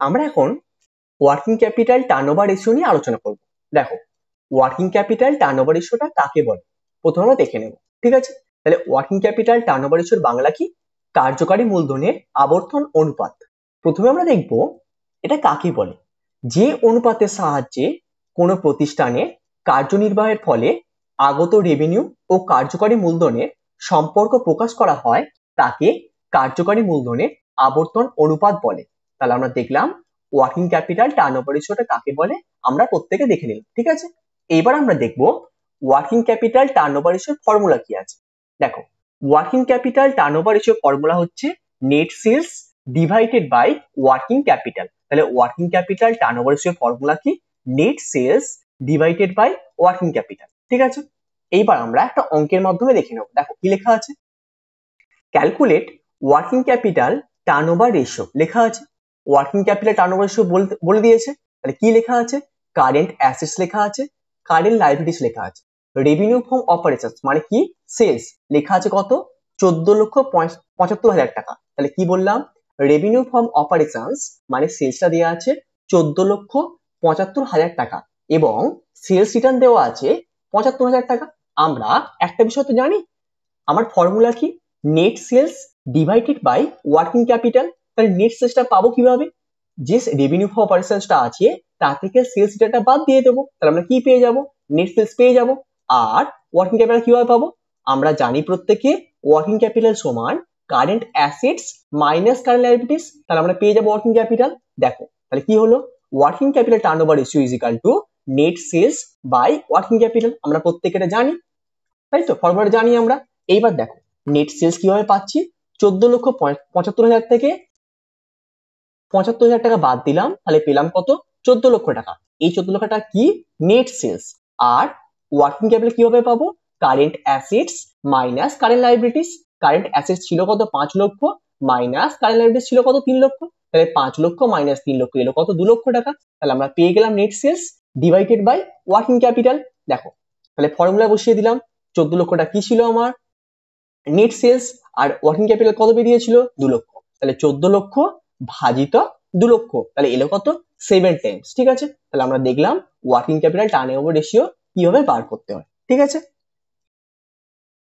আমরা এখন working capital turnover ratio নিয়ে আলোচনা করব। দেখো, ওয়ার্কিং ক্যাপিটাল টার্নওভার রেশিওটা কাকে বলে প্রথমে আমরা দেখে নেব। ঠিক আছে, তাহলে ওয়ার্কিং ক্যাপিটাল টার্নওভার রেশিওর বাংলা কি? কার্যকারী মূলধনের আবর্তন অনুপাত। প্রথমে আমরা দেখব এটা কাকে বলে। যে অনুপাতের সাহায্যে কোনো প্রতিষ্ঠানের কার্যনির্বাহের ফলে আগত রেভিনিউ ও কার্যকারী মূলধনের সম্পর্ক প্রকাশ করা হয় তাকে কার্যকারী মূলধনের আবর্তন অনুপাত বলে। তাহলে আমরা দেখলাম ওয়ার্কিং ক্যাপিটাল টার্নওভার রেশিওটা কাকে বলে, আমরা প্রত্যেকে দেখে নিলাম। ঠিক আছে, এবার আমরা দেখব ওয়ার্কিং ক্যাপিটাল টার্নওভার রেশিওর ফর্মুলা কি আছে। দেখো, ওয়ার্কিং ক্যাপিটাল টার্নওভার রেশিওর ফর্মুলা হচ্ছে net sales divided by working capital. তাহলে ওয়ার্কিং ক্যাপিটাল টার্নওভার রেশিওর ফর্মুলা কি? Net sales divided by working capital. ঠিক আছে, এইবার আমরা একটা অঙ্কের মাধ্যমে দেখে নেব। দেখো কি লেখা আছে, calculate working capital turnover ratio লেখা আছে। ওয়ার্কিং ক্যাপিটাল টার্নওভার রেশিও বলে দিয়েছে। তাহলে কি লেখা আছে? কারেন্ট অ্যাসেটস লেখা আছে, কারেন্ট লায়াবিলিটিস লেখা আছে, রেভিনিউ ফ্রম অপারেশনস মানে কি? সেলস লেখা আছে কত? 14,75,000 টাকা। তাহলে কি বললাম? রেভিনিউ ফ্রম অপারেশনস মানে সেলসটা দেওয়া আছে 14,75,000 টাকা এবং সেলস রিটার্ন দেওয়া আছে 75,000 টাকা। আমরা একটা বিষয় তো জানি, আমার ফর্মুলা কি? Net sales divided by working capital. তাহলে নেট সেলসটা পাবো কিভাবে? যে রেভিনিউ ফর অপারেশনসটা আছে তা থেকে সেলস রিটার্নটা বাদ দিয়ে দেবো। তাহলে আমরা কি পেয়ে যাব? নেট সেলস পেয়ে যাব। আর ওয়ার্কিং ক্যাপিটাল কিভাবে পাবো? আমরা জানি প্রত্যেকে ওয়ার্কিং ক্যাপিটাল সমান current assets minus current liabilities. তাহলে আমরা পেয়ে যাব ওয়ার্কিং ক্যাপিটাল। দেখো তাহলে কি হলো? Working capital turnover ratio is equal to net sales by working capital. আমরা প্রত্যেকে এটা জানি, তাই তো? ফর্মুলাটা জানি আমরা। এইবার দেখো নেট সেলস কিভাবে পাচ্ছি? 14,75,000 থেকে 75,000 টাকা বাদ দিলাম, তাহলে পেলাম কত? 14 লক্ষ টাকা। এই 14 লক্ষ টাকা কি? Net sales. আর ওয়ার্কিং ক্যাপিটাল কিভাবে পাবো? Current assets minus current liabilities. Current assets ছিল কত? 5 লক্ষ মাইনাস কারেন্ট লায়াবিলিটিস ছিল কত? 3 লক্ষ। তাহলে 5 লক্ষ মাইনাস 3 লক্ষ এলো কত? 2 লক্ষ টাকা। তাহলে আমরা পেয়ে গেলাম net sales divided by working capital. দেখো তাহলে ফর্মুলা বসিয়ে দিলাম। 14 লক্ষ টাকা কি ছিল আমার? Net sales. আর ওয়ার্কিং ক্যাপিটাল কত বেরিয়েছিল? 2 লক্ষ। তাহলে 14 লক্ষ ভাজিত 2 লক্ষ, তাহলে এলো কত? 7 টাইমস। ঠিক আছে, তাহলে আমরা দেখলাম ওয়ার্কিং ক্যাপিটাল টার্নওভার রেশিও কিভাবে বার করতে হয়। ঠিক আছে,